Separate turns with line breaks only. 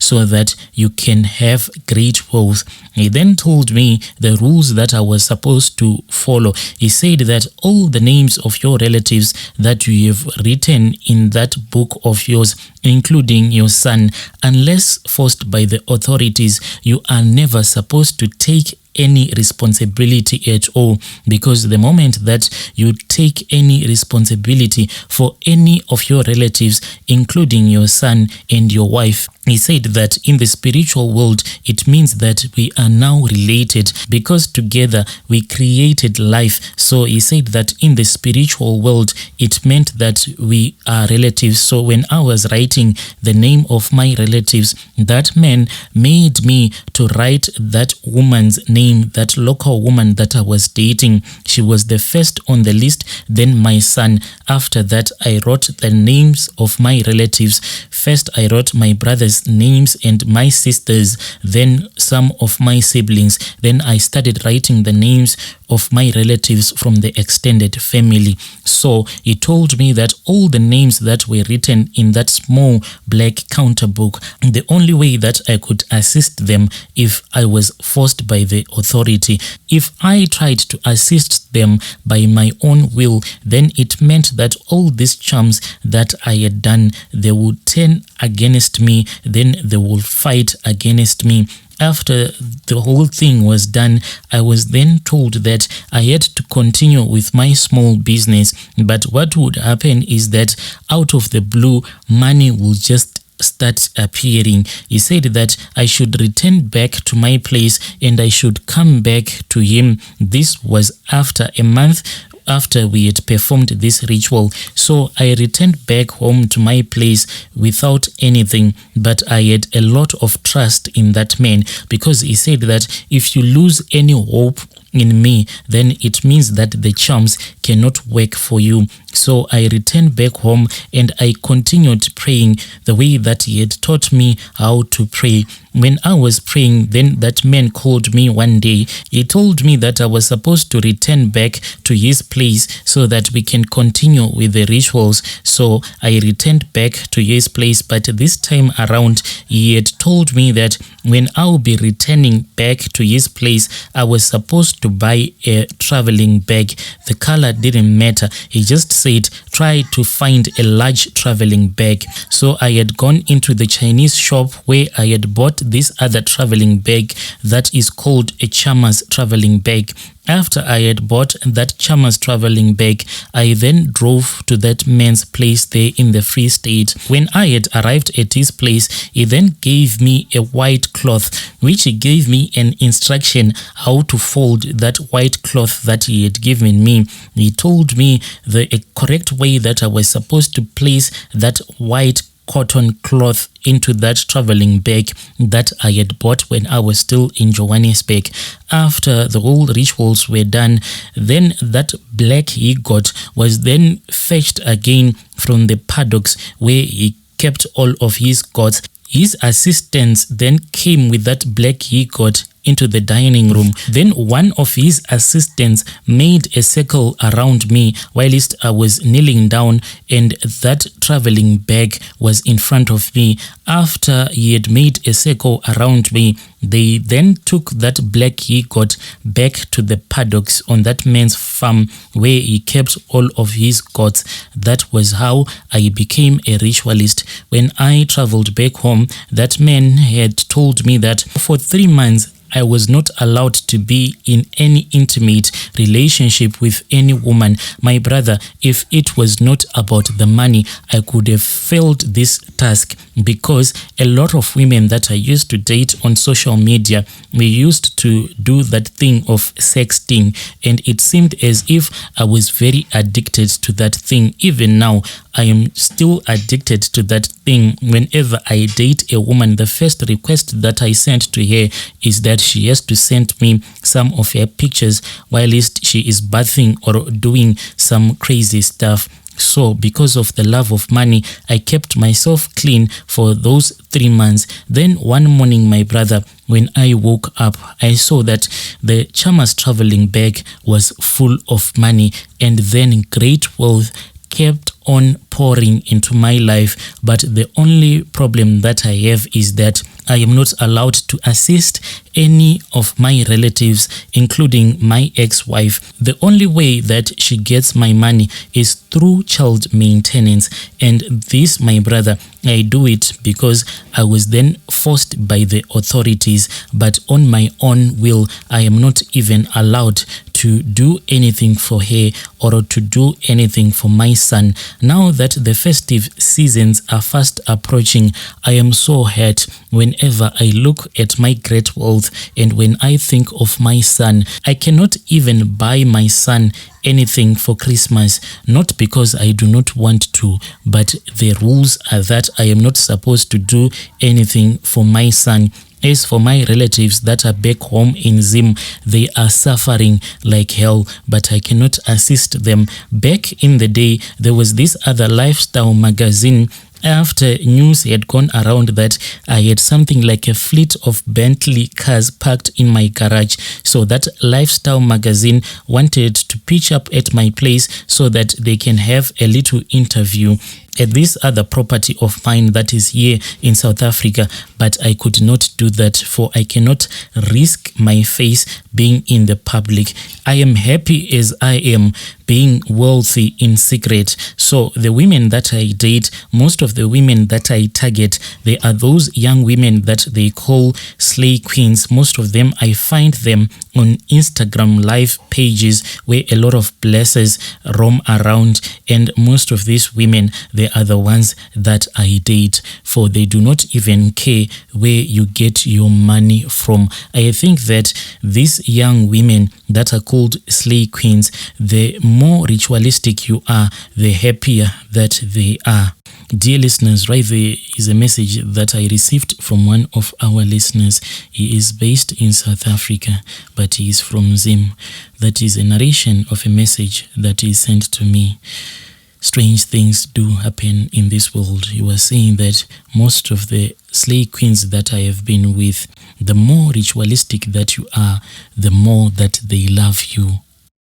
so that you can have great wealth. He then told me the rules that I was supposed to follow. He said that all the names of your relatives that you have written in that book of yours, including your son, unless forced by the authorities, you are never supposed to take any responsibility at all, because the moment that you take any responsibility for any of your relatives, including your son and your wife, he said that in the spiritual world, it means that we are now related because together we created life. So he said that in the spiritual world, it meant that we are relatives. So when I was writing the name of my relatives, that man made me to write that woman's name, that local woman that I was dating. She was the first on the list, then my son. After that, I wrote the names of my relatives. First, I wrote my brother's names and my sisters, then some of my siblings. Then I started writing the names of my relatives from the extended family. So he told me that all the names that were written in that small black counter book, the only way that I could assist them if I was forced by the authority. If I tried to assist them by my own will, then it meant that all these charms that I had done, they would turn against me, then they would fight against me. After the whole thing was done, I was then told that I had to continue with my small business. But what would happen is that out of the blue, money will just start appearing. He said that I should return back to my place and I should come back to him. This was after a month after we had performed this ritual. So I returned back home to my place without anything, but I had a lot of trust in that man, because he said that if you lose any hope in me, then it means that the charms cannot work for you. So I returned back home and I continued praying the way that he had taught me how to pray. When I was praying, then that man called me one day. He told me that I was supposed to return back to his place so that we can continue with the rituals. So I returned back to his place, but this time around, he had told me that when I will be returning back to his place, I was supposed to buy a traveling bag. The color didn't matter. He just said, try to find a large traveling bag. So I had gone into the Chinese shop where I had bought this other traveling bag that is called a Chama's traveling bag. After I had bought that Chama's traveling bag, I then drove to that man's place there in the Free State. When I had arrived at his place, he then gave me a white cloth, which he gave me an instruction how to fold that white cloth that he had given me. He told me the correct way that I was supposed to place that white cotton cloth into that traveling bag that I had bought when I was still in Johannesburg. After the whole rituals were done, then that black he got was then fetched again from the paddocks where he kept all of his goats. His assistants then came with that black he got into the dining room. Then one of his assistants made a circle around me whilst I was kneeling down, and that traveling bag was in front of me. After he had made a circle around me, they then took that black he got back to the paddocks on that man's farm where he kept all of his goats. That was how I became a ritualist. When I traveled back home, that man had told me that for 3 months I was not allowed to be in any intimate relationship with any woman. My brother, if it was not about the money, I could have failed this task, because a lot of women that I used to date on social media, we used to do that thing of sexting, and it seemed as if I was very addicted to that thing. Even now, I am still addicted to that thing. Whenever I date a woman, the first request that I sent to her is that she has to send me some of her pictures whilst she is bathing or doing some crazy stuff. So because of the love of money, I kept myself clean for those 3 months. Then one morning, my brother, when I woke up, I saw that the Chama's traveling bag was full of money, and then great wealth kept on pouring into my life. But the only problem that I have is that I am not allowed to assist any of my relatives, including my ex-wife. The only way that she gets my money is through child maintenance. And this, my brother, I do it because I was then forced by the authorities, but on my own will. I am not even allowed to do anything for her or to do anything for my son. Now that the festive seasons are fast approaching, I am so hurt whenever I look at my great wealth and when I think of my son. I cannot even buy my son anything for Christmas, not because I do not want to, but the rules are that I am not supposed to do anything for my son. As for my relatives that are back home in Zim, they are suffering like hell, but I cannot assist them. Back in the day, there was this other lifestyle magazine. After news had gone around that I had something like a fleet of Bentley cars parked in my garage, so that lifestyle magazine wanted to pitch up at my place so that they can have a little interview at this other property of mine that is here in South Africa, but I could not do that, for I cannot risk my face being in the public. I am happy as I am, being wealthy in secret. So the women that I date, most of the women that I target, they are those young women that they call slay queens. Most of them, I find them on Instagram live pages where a lot of blessers roam around, and most of these women, they are the ones that I date, for they do not even care where you get your money from. I think that these young women that are called slay queens, the more ritualistic you are, the happier that they are. Dear listeners, right there is a message that I received from one of our listeners. He is based in South Africa, but he is from Zim. That is a narration of a message that is sent to me. Strange things do happen in this world. You are saying that most of the slay queens that I have been with, the more ritualistic that you are, the more that they love you.